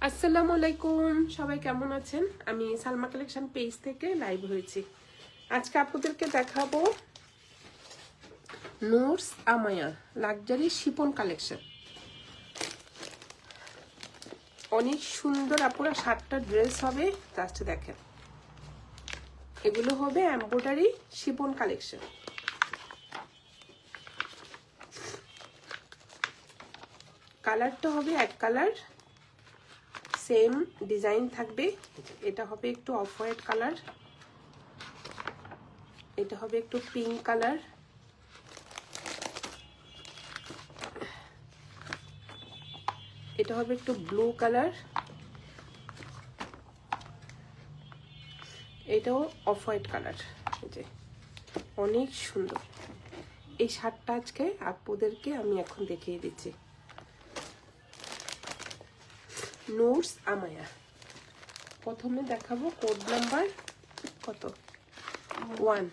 আসসালামু আলাইকুম, সবাই কেমন আছেন? আমি সালমা কালেকশন পেজ থেকে লাইভ হয়েছি। আজকে আপনাদেরকে দেখাবো Noors Amaya luxury Shipon collection. অনেক সুন্দর আপুরা 7টা ড্রেস হবে, জাস্ট দেখেন। এগুলো হবে এমব্রয়ডারি শিপন কালেকশন। কালারটা হবে এক কালার, সেম ডিজাইন থাকবে। এটা হবে একটু অফ হোয়াইট কালার, এটা হবে একটু পিঙ্ক কালার, এটা হবে একটু ব্লু কালার, এটাও অফ হোয়াইট কালার। যে অনেক সুন্দর এই শার্টটা আজকে আপনাদেরকে আমি এখন দেখিয়ে দিচ্ছি। নূরস আমায়া। প্রথমে দেখাবো কোড নাম্বার কত 1।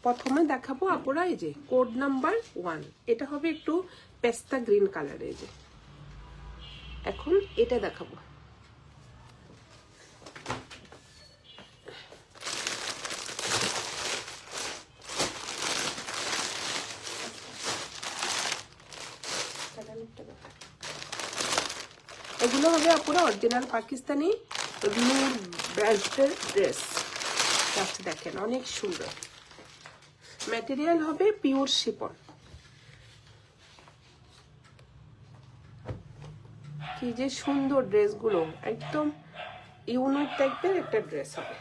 প্রথমে দেখাবো আপনারা এই যে কোড নাম্বার 1। এটা হবে একটু পেস্তা গ্রিন কালার। এই যে এখন এটা দেখাবো। এগুলো হবে আপনারা অরিজিনাল পাকিস্তানি নূর ব্র্যান্ডের ড্রেস। জাস্ট দেখেন অনেক সুন্দর। ম্যাটেরিয়াল হবে পিওর শিপন। কি যে সুন্দর ড্রেসগুলো, একদম ইউনিক টাইপের একটা ড্রেস হবে।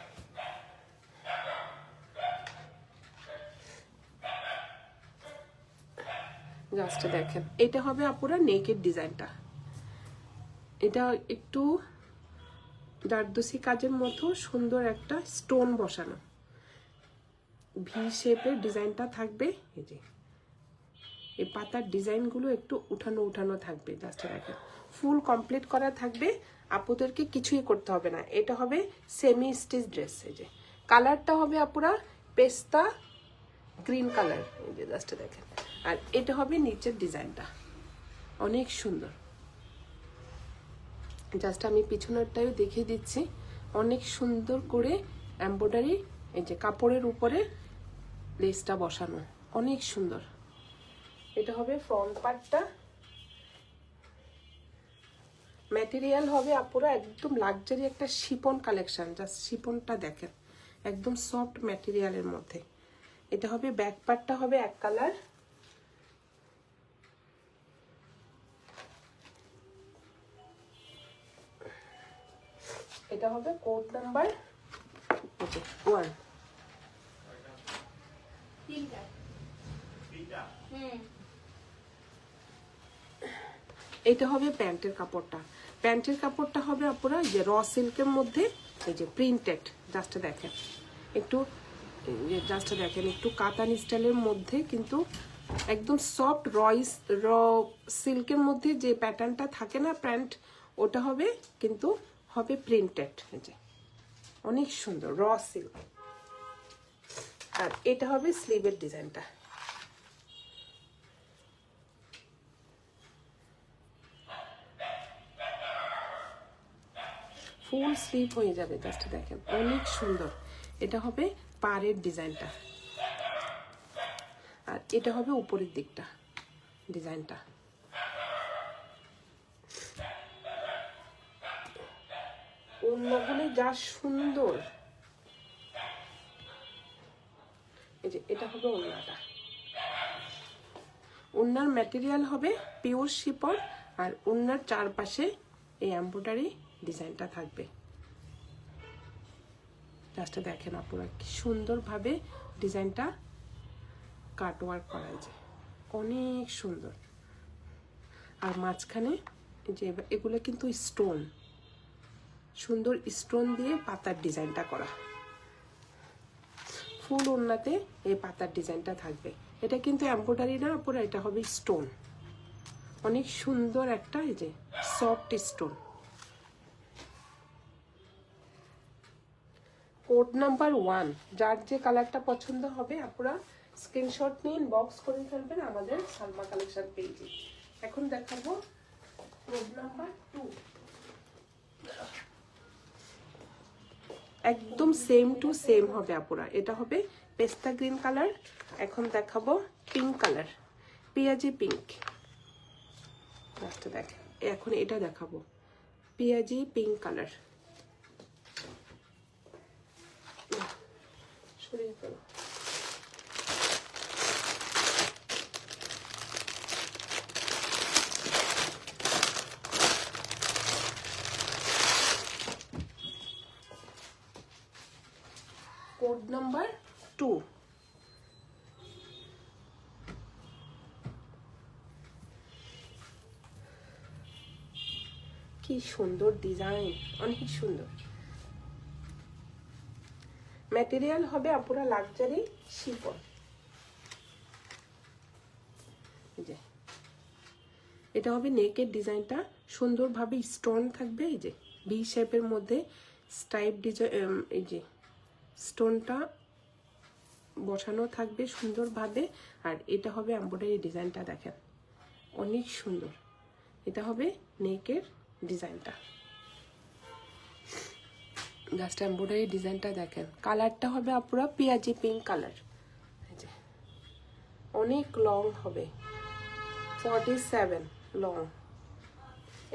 জাস্ট দেখেন এটা হবে আপুরা নেকের ডিজাইনটা। এটা একটু জারদোসি কাজের মতো সুন্দর একটা স্টোন বসানো ভি শেপের ডিজাইনটা থাকবে। এই যে এই পাতার ডিজাইনগুলো একটু উঠানো উঠানো থাকবে। জাস্ট দেখেন ফুল কমপ্লিট করা থাকবে, আপুদেরকে কিছুই করতে হবে না। এটা হবে সেমি স্টিচ ড্রেস। এই যে কালারটা হবে আপুরা পেস্তা গ্রিন কালার। এই যে জাস্ট দেখেন। আর এটা হবে নিচের ডিজাইনটা অনেক সুন্দর। জাস্ট আমি পিছনেরটাও দেখিয়ে দিচ্ছি। অনেক সুন্দর করে এমব্রয়ডারি, এই যে কাপড়ের উপরে লেসটা বসানো অনেক সুন্দর। এটা হবে ফ্রন্ট পার্টটা। ম্যাটেরিয়াল হবে আপুরা একদম লাক্সারি একটা শিপন কালেকশন। জাস্ট শিপনটা দেখেন একদম সফট ম্যাটেরিয়ালের মধ্যে। এটা হবে ব্যাক পার্টটা হবে এক কালার, এটা হবে কোড নাম্বার 1। এটা হবে প্যান্টের কাপড়টা। প্যান্টের কাপড়টা হবে আপনারা যে র সিল্কের মধ্যে এই যে প্রিন্টেড। জাস্ট দেখেন একটু, জাস্ট দেখেন একটু কাতান স্টাইলের মধ্যে, কিন্তু একদম সফট র সিল্কের মধ্যে যে প্যাটার্নটা থাকে না প্যান্ট, ওটা হবে কিন্তু হবে প্রিন্টেড। এই যে অনেক সুন্দর র সিল্ক। আর এটা হবে স্লিভের ডিজাইনটা। ফুল স্লিভ হয়ে যাবে। জাস্ট দেখেন অনেক সুন্দর। এটা হবে পাড়ের ডিজাইনটা, আর এটা হবে উপরের দিকটা ডিজাইনটা। ওড়নাগুলো যা সুন্দর। এই যে এটা হবে ওড়নাটা। ওড়নার ম্যাটেরিয়াল হবে পিওর শিপন, আর ওড়নার চারপাশে এই এমব্রয়ডারি ডিজাইনটা থাকবে। জাস্ট দেখেন আপনারা কি সুন্দরভাবে ডিজাইনটা কাট ওয়ার্ক করা যায়, অনেক সুন্দর। আর মাঝখানে যে এগুলো কিন্তু স্টোন, সুন্দর স্টোন দিয়ে পাতার ডিজাইনটা করা। ফুল ওড়নাতে এই পাতার ডিজাইনটা থাকবে। এটা কিন্তু এমব্রয়ডারি না পুরো, এটা হবে স্টোন। অনেক সুন্দর একটা এই যে সফট স্টোন। Code number 1। যার যে কালারটা পছন্দ হবে আপনারা স্ক্রিনশট নিয়ে ইনবক্স করে ফেলবেন আমাদের সালমা কালেকশন পেজে। এখন দেখাবো কোড নাম্বার 2, একদম সেম টু সেম হবে আপুরা। এটা হবে পেস্তা গ্রিন কালার। এখন দেখাবো পিঙ্ক কালার, পেঁয়াজি পিঙ্ক। দেখ, এখন এটা দেখাবো পেঁয়াজি পিঙ্ক কালার। সরিয়ে ফেলো। কোড নাম্বার 2, কি সুন্দর ডিজাইন, অনেক সুন্দর। ম্যাটেরিয়াল হবে আপুরা লাক্সারি শিফন। যে এটা হবে নেকের ডিজাইনটা সুন্দরভাবে স্টোন থাকবে, এই যে ভি শেপের মধ্যে স্টাইপ ডিজাইন, এই যে স্টোনটা বসানো থাকবে সুন্দরভাবে। আর এটা হবে এমব্রয়ডারি ডিজাইনটা, দেখেন অনেক সুন্দর। এটা হবে নেকের ডিজাইনটা, জাস্ট এমব্রয়ডারি ডিজাইনটা দেখেন। কালারটা হবে আপুরা পেঁয়াজি পিঙ্ক কালার, অনেক লং হবে, 47 লং।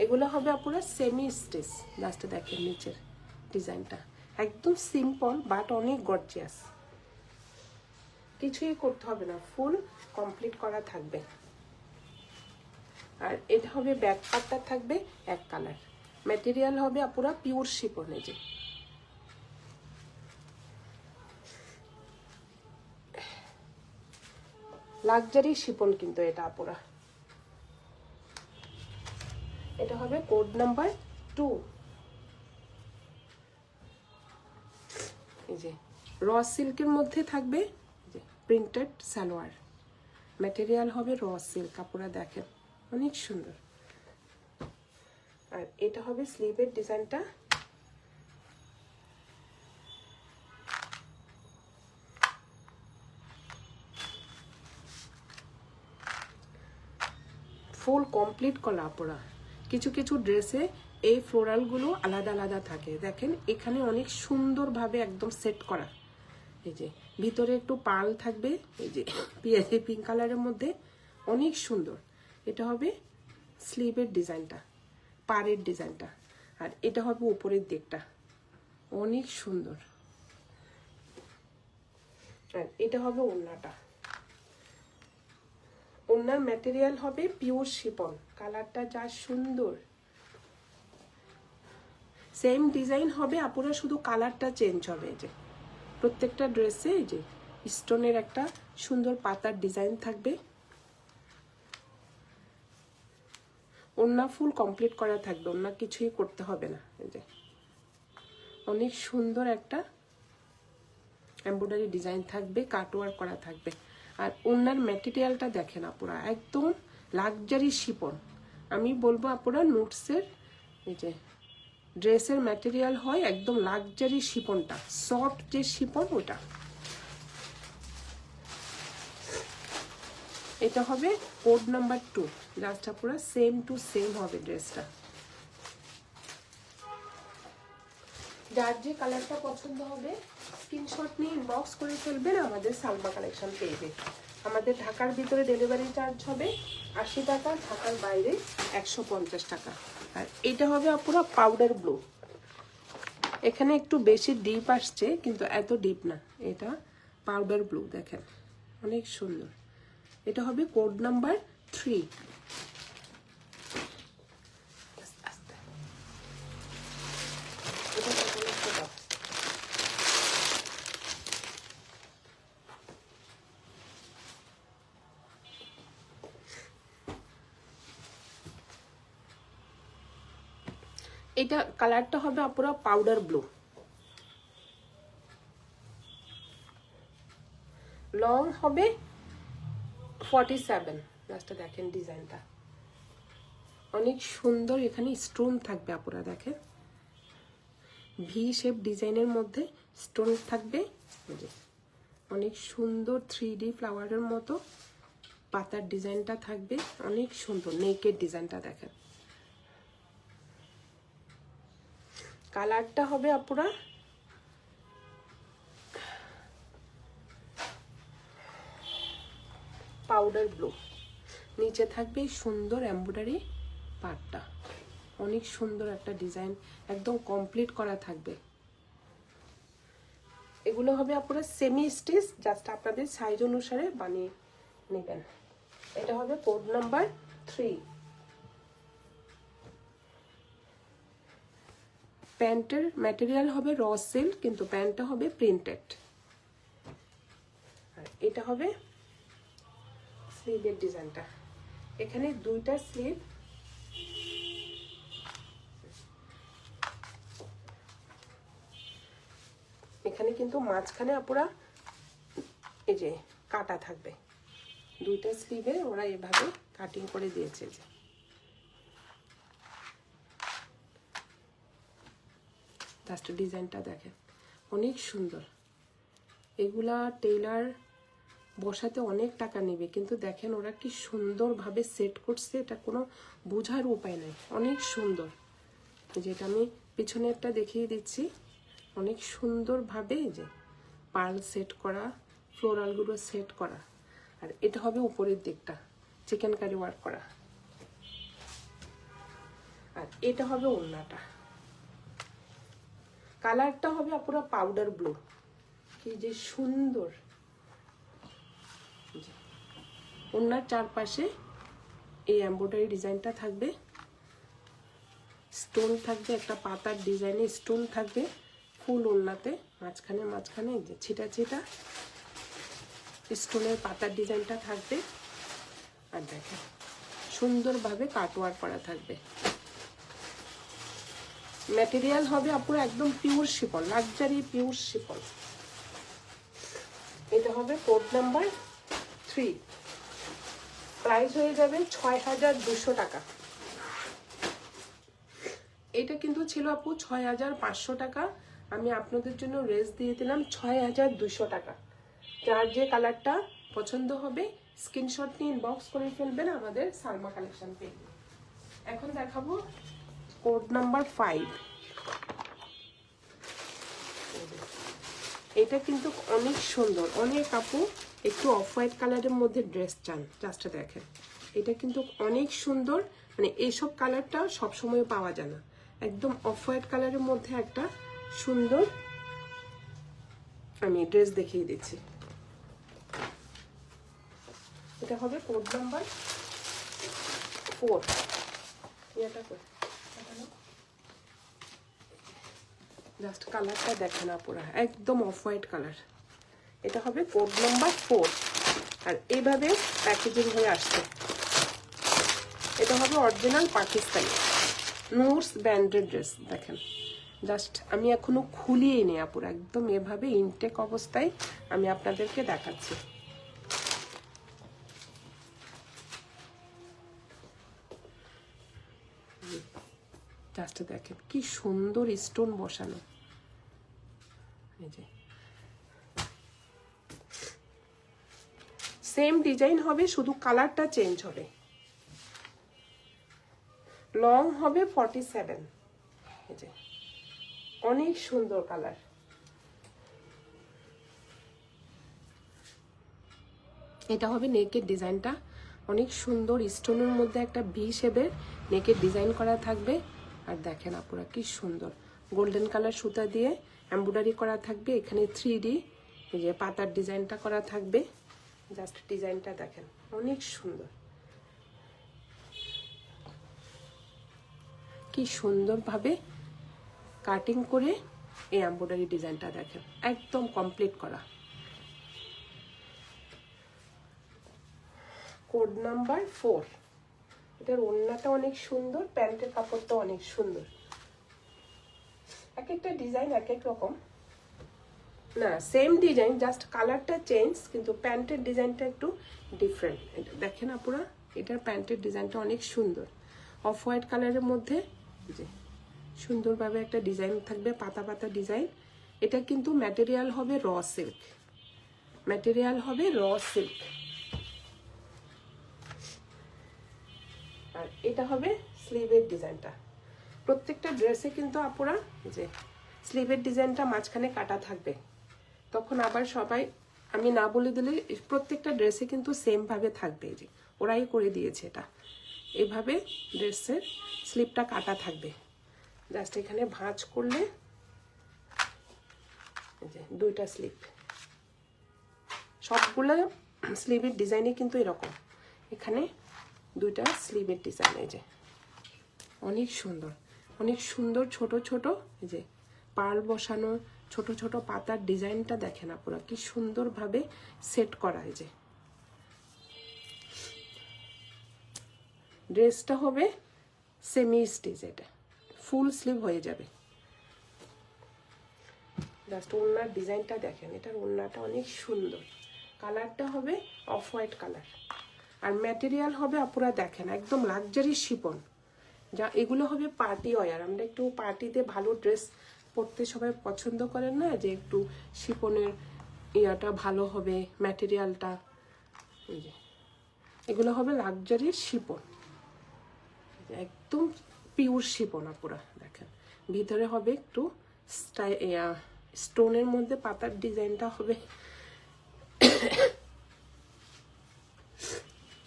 এগুলো হবে আপুরা সেমি স্টিচ। জাস্ট দেখেন নিচের ডিজাইনটা একদম সিম্পল বাট অনেক গর্জিয়াস, কিছুই করতে হবে না, ফুল কমপ্লিট করা থাকবে। আর এটা হবে ব্যাক পার্টটা থাকবে এক কালার। ম্যাটেরিয়াল হবে আপুরা পিওর শিফন, এই যে লাক্সারি শিফন কিন্তু এটা আপুরা। এটা হবে কোড নাম্বার 2, এই যে র সিল্কের মধ্যে থাকবে, যে প্রিন্টেড সালোয়ার। ম্যাটেরিয়াল হবে র সিল্ক আপুরা, দেখেন অনেক সুন্দর। আর এটা হবে স্লিভের ডিজাইনটা, ফুল কমপ্লিট করা আপুরা। কিছু কিছু ড্রেসে এই ফ্লোরালগুলো আলাদা আলাদা থাকে, দেখেন এখানে অনেক সুন্দরভাবে একদম সেট করা। এই যে ভিতরে একটু পার্ল থাকবে, এই যে পেঁয়াজি পিঙ্ক কালারের মধ্যে অনেক সুন্দর। এটা হবে স্লিভের ডিজাইনটা, পাড়ের ডিজাইনটা। আর এটা হবে উপরের দিকটা, অনেক সুন্দর। আর এটা হবে ওড়নাটা, ওড়নার ম্যাটেরিয়াল হবে পিওর শিফন। কালারটা যা সুন্দর, সেম ডিজাইন হবে আপুরা, শুধু কালারটা চেঞ্জ হবে। এই যে প্রত্যেকটা ড্রেসে এই যে স্টোনের একটা সুন্দর পাতার ডিজাইন থাকবে। ওড়না ফুল কমপ্লিট করা থাকবে, ওড়না কিছুই করতে হবে না। এই যে অনেক সুন্দর একটা এমব্রয়ডারি ডিজাইন থাকবে, কাটওয়ার্ক করা থাকবে। আর ওড়নার ম্যাটেরিয়ালটা দেখেন আপুরা, একদম লাক্সারি শিফন। আমি বলবো আপুরা নুটসের এই যে ড্রেসের ম্যাটেরিয়াল হয় একদম লাক্সারি শিফনটা, সফট যে শিফন ওটা। এটা হবে কোড নাম্বার 2, জাস্ট আপুরা সেম টু সেম হবে ড্রেসটা। যার যে কালারটা পছন্দ হবে স্ক্রিনশট নিয়ে ইনবক্স করে ফেলবেন আমাদের সালমা কালেকশন পেজে। আমাদের ঢাকার ভিতরে ডেলিভারি চার্জ হবে 80 টাকা, ঢাকার বাইরে 150 টাকা। আর এটা হবে আপুরা পাউডার ব্লু, এখানে একটু বেশি ডিপ আসছে কিন্তু এত ডিপ না, এটা পাউডার ব্লু, দেখেন অনেক সুন্দর। এটা হবে কোড নাম্বার 3। এটা কালারটা হবে আপুরা পাউডার ব্লু, লং হবে 47। লাস্টে দেখেন ডিজাইনটা অনেক সুন্দর, এখানে স্টোন থাকবে আপুরা, দেখেন ভি শেপ ডিজাইনের মধ্যে স্টোন থাকবে। অনেক সুন্দর 3D ফ্লাওয়ারের মতো পাতার ডিজাইনটা থাকবে, অনেক সুন্দর। নেকের ডিজাইনটা দেখেন, কালারটা হবে আপুরা পাউডার ব্লু, নিচে থাকবে সুন্দর এমব্রয়ডারি পাটটা, অনেক সুন্দর একটা ডিজাইন, একদম কমপ্লিট করা থাকবে। এগুলো হবে আপনারা সেমি স্টিচ, জাস্ট আপনাদের সাইজ অনুসারে বানিয়ে নেবেন। এটা হবে কোড নাম্বার 3। প্যান্টের ম্যাটেরিয়াল হবে র সিল্ক, কিন্তু প্যান্টটা হবে প্রিন্টেড। আর এটা হবে স্লিভের ডিজাইনটা, এখানে দুইটা স্লিভ, এখানে কিন্তু মাঝখানে আপুরা এই যে কাটা থাকবে, দুইটা স্লিভে ওরা এভাবে কাটিং করে দিয়েছে। যে জাস্ট ডিজাইনটা দেখেন, অনেক সুন্দর। এগুলা টেইলার বসাতে অনেক টাকা নেবে, কিন্তু দেখেন ওরা কি সুন্দরভাবে সেট করছে, এটা কোনো বোঝার উপায় নেই, অনেক সুন্দর। যেটা আমি পিছনেরটা দেখিয়ে দিচ্ছি, অনেক সুন্দরভাবে যে পার্ল সেট করা, ফ্লোরালগুলো সেট করা। আর এটা হবে উপরের দিকটা চিকেন কারি ওয়ার্ক করা। আর এটা হবে ওড়নাটা, কালারটা হবে পুরো পাউডার ব্লু, কি যে সুন্দর। ওড়নার চারপাশে এই এমব্রয়ডারি ডিজাইনটা থাকবে, স্টোন থাকবে, একটা পাতার ডিজাইনে স্টোন থাকবে ফুল ওড়নাতে, মাঝখানে মাঝখানে যে ছিটা ছিটা স্টোনের পাতার ডিজাইনটা থাকবে। আর দেখেন সুন্দরভাবে কাটওয়ার্ক করা থাকবে। ম্যাটেরিয়াল হবে আপুরা একদম pure chiffon, luxury pure chiffon. এটা হবে কোড নাম্বার 3, প্রাইস হয়ে যাবে 6200 টাকা। এটা কিন্তু ছিল আপু 6500 টাকা, আমি আপনাদের জন্য রেস দিয়ে দিলাম 6200 টাকা। যার যে কালারটা পছন্দ হবে স্ক্রিনশট নিয়ে ইনবক্স করে ফেলবেন আমাদের সালমা কালেকশন পেজে। এখন দেখাবো কোড নাম্বার 5। এটা কিন্তু অনেক সুন্দর, অনেক আপু একটু অফ হোয়াইট কালারের মধ্যে ড্রেস চান, জাস্ট দেখেন এটা কিন্তু অনেক সুন্দর। মানে এইসব কালারটা সবসময় পাওয়া যায় না, একদম অফ হোয়াইট কালারের মধ্যে একটা সুন্দর আমি ড্রেস দেখিয়ে দিচ্ছি। এটা হবে কোড নাম্বার 4। এটা করে জাস্ট কালারটা দেখেন আপুরা, একদম অফ হোয়াইট কালার। এটা হবে কোড নাম্বার 4। আর এইভাবে প্যাকেজিং হয়ে আসছে। এটা হবে original Pakistani Noor's branded dress. দেখেন জাস্ট আমি এখনো খুলিয়ে নি আপুরা, একদম এভাবে ইনটেক অবস্থায় আমি আপনাদেরকে দেখাচ্ছি। জাস্ট দেখেন কি সুন্দর স্টোন বসানো। এই যে সেম ডিজাইন হবে, শুধু কালারটা চেঞ্জ হবে। লং হবে 47। এই যে অনেক সুন্দর কালার। এটা হবে নেকের ডিজাইনটা, অনেক সুন্দর স্টোনের মধ্যে একটা ভি শেপের নেকের ডিজাইন করা থাকবে। আর দেখেন আপুরা কি সুন্দর গোল্ডেন কালার সুতা দিয়ে এমব্রয়ডারি করা থাকবে, এখানে 3D এই যে পাতার ডিজাইনটা করা থাকবে। জাস্ট ডিজাইনটা দেখেন অনেক সুন্দর, কি সুন্দরভাবে কাটিং করে এই এমব্রয়ডারি ডিজাইনটা দেখেন একদম কমপ্লিট করা। Code number 4। এটার ওড়নাটা অনেক সুন্দর, প্যান্টের কাপড়টা অনেক সুন্দর। এক একটা ডিজাইন এক এক রকম না, সেম ডিজাইন জাস্ট কালারটা চেঞ্জ, কিন্তু প্যান্টের ডিজাইনটা একটু ডিফারেন্ট। এটা দেখেন আপুরা, এটার প্যান্টের ডিজাইনটা অনেক সুন্দর, অফ হোয়াইট কালারের মধ্যে যে সুন্দরভাবে একটা ডিজাইন থাকবে, পাতা পাতা ডিজাইন। এটা কিন্তু ম্যাটেরিয়াল হবে র সিল্ক, ম্যাটেরিয়াল হবে র সিল্ক। আর এটা হবে স্লিভের ডিজাইনটা। প্রত্যেকটা ড্রেসে কিন্তু আপুরা যে স্লিভের ডিজাইনটা মাঝখানে কাটা থাকবে, তখন আবার সবাই আমি না বলে দিলে প্রত্যেকটা ড্রেসে কিন্তু সেম ভাবে থাকবে। এই যে ওরাই করে দিয়েছে এটা, এভাবে ড্রেসের স্লিভটা কাটা থাকবে। জাস্ট এখানে ভাঁজ করলে এই যে দুইটা স্লিভ, সবগুলো স্লিভের ডিজাইনই কিন্তু এরকম, এখানে দুইটা স্লিভের ডিজাইন। এই যে অনেক সুন্দর, অনেক সুন্দর ছোট ছোট এই যে পার্ল বসানো ছোট ছোট পাতার ডিজাইনটা দেখেন আপনারা কি সুন্দরভাবে সেট করা। এই যে ড্রেসটা হবে সেমি স্টিচ, এটা ফুল স্লিভ হয়ে যাবে। জাস্ট ওড়নার ডিজাইনটা দেখেন, এটার ওড়নাটা অনেক সুন্দর, কালারটা হবে অফ হোয়াইট কালার। আর ম্যাটেরিয়াল হবে আপনারা দেখেন একদম লাক্সারি শিপন, যা এগুলো হবে পার্টি ওয়্যার। আমরা একটু পার্টিতে ভালো ড্রেস পরতে সবাই পছন্দ করেন না, যে একটু শিপনের ইয়াটা ভালো হবে ম্যাটেরিয়ালটা। এই যে এগুলো হবে লাক্সারি শিপন, একদম পিওর শিপন আপুরা দেখেন। ভিতরে হবে একটু স্টোনের মধ্যে পাতার ডিজাইনটা হবে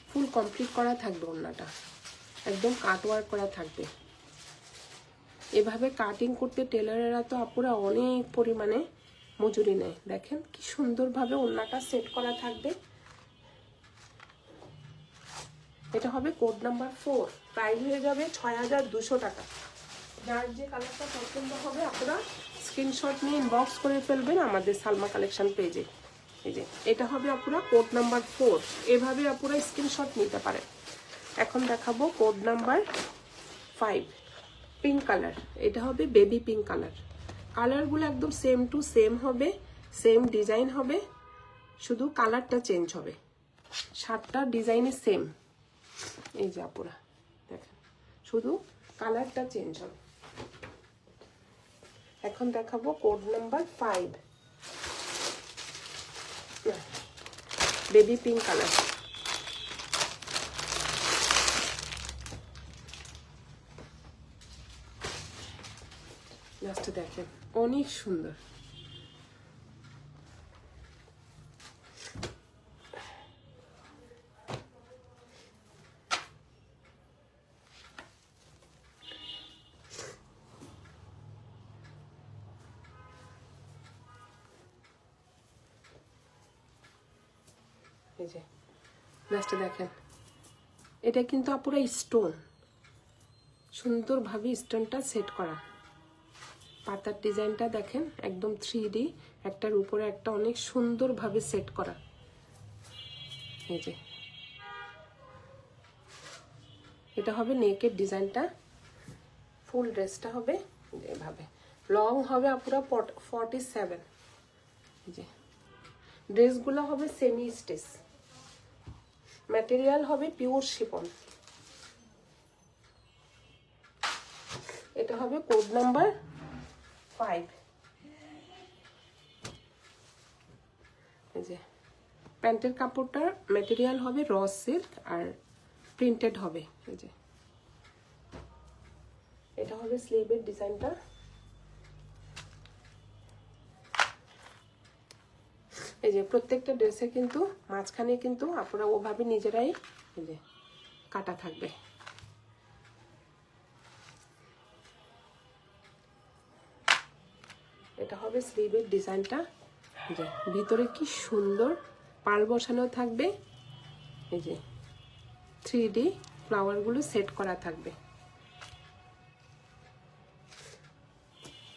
ফুল কমপ্লিট করা থাকবে, ওড়নাটা একদম কাটওয়ার্ক করা থাকবে। এভাবে কাটিং করতে টেলারেরা তো আপুরা অনেক পরিমাণে মজুরি নেয়। দেখেন কি সুন্দরভাবে ওড়নাটা সেট করা থাকবে। এটা হবে কোড নাম্বার 4, প্রাইস হয়ে যাবে 6200 টাকা। যার যে কালারটা পছন্দ হবে আপনারা স্ক্রিনশট নিয়ে ইনবক্স করে ফেলবেন আমাদের সালমা কালেকশন পেজে। এই যে এটা হবে আপনারা কোড নাম্বার 4, এভাবে আপনারা স্ক্রিনশট নিতে পারেন। এখন দেখাবো কোড নাম্বার 5, পিঙ্ক কালার। এটা হবে বেবি পিঙ্ক কালার। কালারগুলো একদম সেম টু সেম হবে, সেম ডিজাইন হবে, শুধু কালারটা চেঞ্জ হবে, 7টা ডিজাইনই সেম। এই যে আপুরা দেখেন শুধু কালারটা চেঞ্জ হবে। এখন দেখাবো code number 5, baby pink colour. Just দেখেন অনেক সুন্দর। এই যে জাস্ট দেখেন এটা কিন্তু আপুরা স্টোন, সুন্দরভাবে স্টোনটা সেট করা। পাতার ডিজাইনটা দেখেন একদম 3D, একটার উপরে একটা অনেক সুন্দরভাবে সেট করা। এই যে এটা হবে নেকের ডিজাইনটা, ফুল ড্রেসটা হবে এভাবে। লং হবে আপুরা 47। এই যে ড্রেসগুলো হবে সেমি স্টিচ, ম্যাটেরিয়াল হবে পিওর শিফন। এটা হবে কোড নাম্বার 5। এই যে প্যান্টের কাপড়টার ম্যাটেরিয়াল হবে র সিল্ক আর প্রিন্টেড হবে। এই যে এটা হবে স্লিভের ডিজাইনটা। এই যে প্রত্যেকটা ড্রেসে কিন্তু মাঝখানে কিন্তু আপনারা ওভাবে নিজেরাই এই যে কাটা থাকবে। এটা হবে স্লিভের ডিজাইনটা। এই যে ভিতরে কি সুন্দর পাল বসানো থাকবে, এই যে 3D ফ্লাওয়ারগুলো সেট করা থাকবে।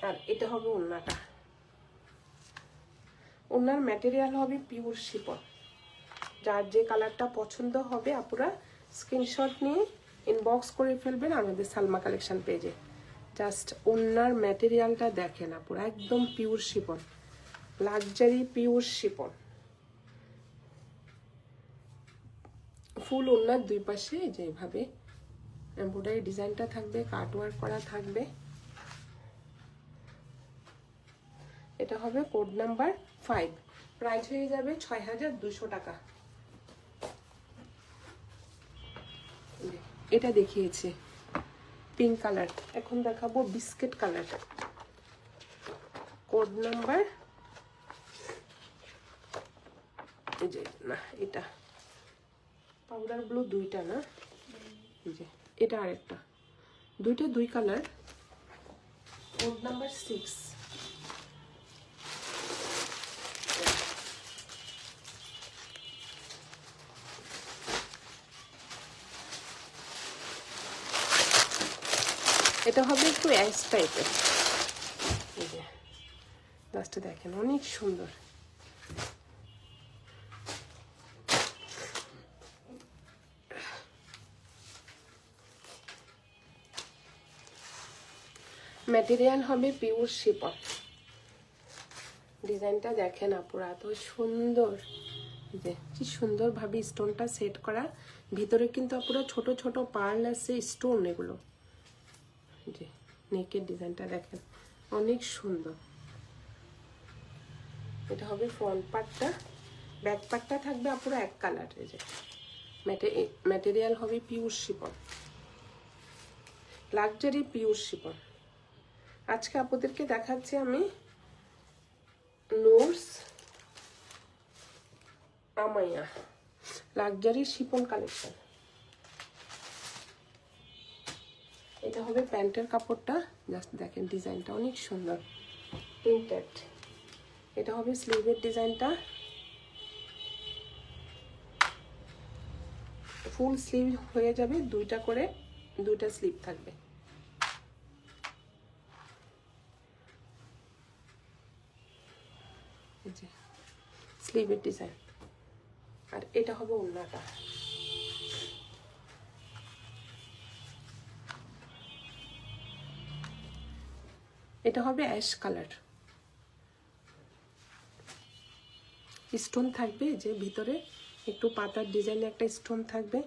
আর এটা হবে ওড়নাটা, ওড়নার ম্যাটেরিয়াল হবে পিওর শিফন। যার যে কালারটা পছন্দ হবে আপনারা স্ক্রিনশট নিয়ে ইনবক্স করে ফেলবেন আমাদের সালমা কালেকশন পেজে। জাস্ট ওড়নার ম্যাটেরিয়ালটা দেখেন আপনারা একদম pure chiffon, luxury pure chiffon. Full ওড়নার দুই পাশে যেভাবে এমব্রয়ডারি ডিজাইনটা থাকবে, কাটওয়ার্ক করা থাকবে। এটা হবে কোড নাম্বার 5, প্রাইস হয়ে যাবে 6200 টাকা। এটা দেখিয়েছে পিঙ্ক কালার, এখন দেখাবো বিস্কিট কালার। কোড নাম্বার এই যে না, এটা পাউডার ব্লু দুইটা না, এই যে এটা আরেকটা, দুইটা দুই কালার। Code number 6। এটা হবে একটু অ্যাশ টাইপের। এই যে লাস্টে দেখেন অনেক সুন্দর। ম্যাটেরিয়াল হবে পিওর শিফন। ডিজাইনটা দেখেন আপুরা, এত সুন্দর, যে কি সুন্দরভাবে স্টোনটা সেট করা। ভিতরে কিন্তু আপুরা ছোট ছোট পার্ল আছে, স্টোন এগুলো। যে নেকের ডিজাইনটা দেখেন অনেক সুন্দর। এটা হবে ফ্রন্ট পার্টটা, ব্যাক পার্টটা থাকবে আপুরা এক কালার। এই যে ম্যাটেরিয়াল হবে pure chiffon, luxury pure chiffon. আজকে আপনাদেরকে দেখাচ্ছি আমি নোটস আমাইয়া লাক্সারি শিফন কালেকশন। এটা হবে প্যান্টের কাপড়টা, জাস্ট দেখেন ডিজাইনটা অনেক সুন্দর প্রিন্টেড। এটা হবে স্লিভের ডিজাইনটা, ফুল স্লিভ হয়ে যাবে, দুইটা করে দুইটা স্লিভ থাকবে। স্লিভের ডিজাইন। আর এটা হবে ওড়নাটা, এটা হবে অ্যাশ কালার। স্টোন থাকবে যে ভিতরে একটু পাতার ডিজাইনে একটা স্টোন থাকবে,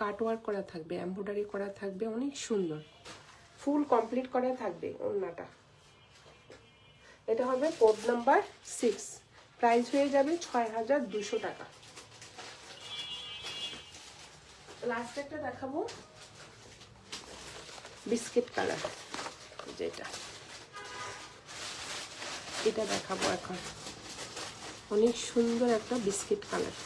কাটওয়ার্ক করা থাকবে, এমব্রয়ডারি করা থাকবে, অনেক সুন্দর ফুল কমপ্লিট করা থাকবে ওড়নাটা। এটা হবে কোড নাম্বার 6, প্রাইস হয়ে যাবে 6200 টাকা। লাস্ট একটা দেখাবো বিস্কিট কালার, যেটা এটা দেখাবো এখন, অনেক সুন্দর একটা বিস্কিট কালার।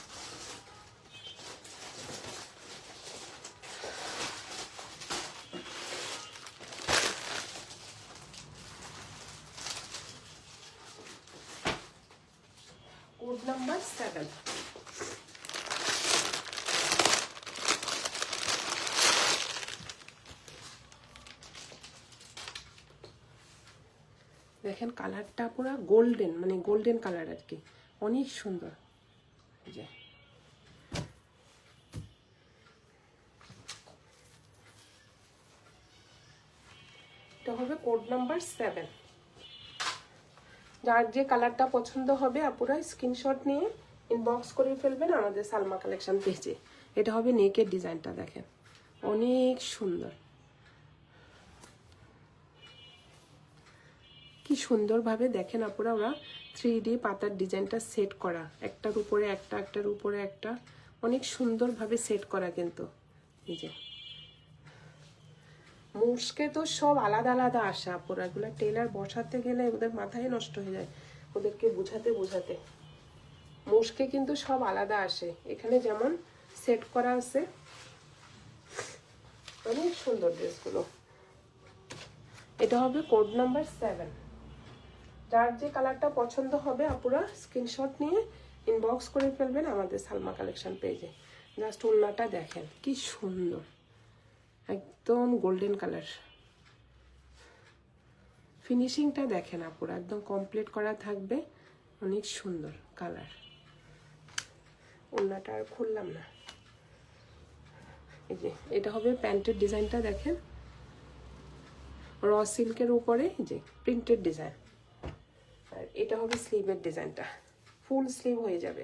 Code number 7। দেখেন কালারটা পুরো গোল্ডেন, মানে গোল্ডেন কালার আর কি, অনেক সুন্দর। যে এটা হবে কোড নাম্বার 7। যার যে কালারটা পছন্দ হবে আপুরা স্ক্রিনশট নিয়ে ইনবক্স করে ফেলবেন আমাদের সালমা কালেকশন পেজে। এটা হবে নেকের ডিজাইনটা দেখেন অনেক সুন্দর, কি সুন্দরভাবে দেখেন আপুরা ওরা 3D পাতার ডিজাইনটা সেট করা, একটার উপরে একটা, একটার উপরে একটা, অনেক সুন্দরভাবে সেট করা। কিন্তু এই যে মুসকে তো সব আলাদা আলাদা আসে আপুরা, এগুলো টেলার বসাতে গেলে ওদের মাথায় নষ্ট হয়ে যায়, ওদেরকে বোঝাতে বোঝাতে। মুসকে কিন্তু সব আলাদা আসে, এখানে যেমন সেট করা আছে, অনেক সুন্দর ড্রেসগুলো। এটা হবে কোড নাম্বার 7। যার যে কালারটা পছন্দ হবে আপুরা স্ক্রিনশট নিয়ে ইনবক্স করে ফেলবেন আমাদের সালমা কালেকশন পেজে। জাস্ট ওড়নাটা দেখেন কি সুন্দর, একদম গোল্ডেন কালার। ফিনিশিংটা দেখেন আপুরা একদম কমপ্লিট করা থাকবে, অনেক সুন্দর কালার। ওড়নাটা আর খুললাম না। এই যে এটা হবে প্যান্টের ডিজাইনটা দেখেন, র সিল্কের উপরে যে প্রিন্টেড ডিজাইন। আর এটা হবে স্লিভের ডিজাইনটা, ফুল স্লিভ হয়ে যাবে।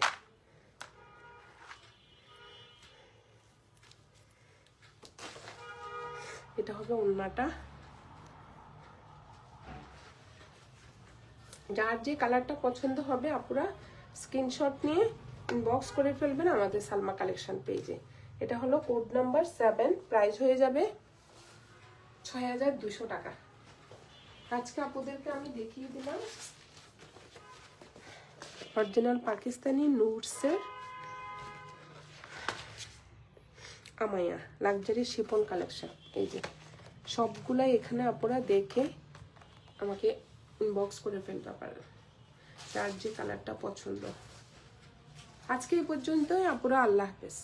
এটা হবে ওড়নাটা, যার যে কালারটা পছন্দ হবে আপুরা স্ক্রিনশট নিয়ে ইনবক্স করে ফেলবেন আমাদের সালমা কালেকশন পেজে। এটা হলো কোড নাম্বার 7, প্রাইস হয়ে যাবে 6200 টাকা। আজকে আপুদেরকে আমি দেখিয়ে দিলাম অরিজিনাল পাকিস্তানি নুটসের আমায়া লাক্সারি শিফন কালেকশন। এই যে সবগুলাই এখানে আপনারা দেখে আমাকে ইনবক্স করে ফেলতে পারেন যার যে কালারটা পছন্দ। আজকে এই পর্যন্তই আপুরা, আল্লাহ হাফেজ।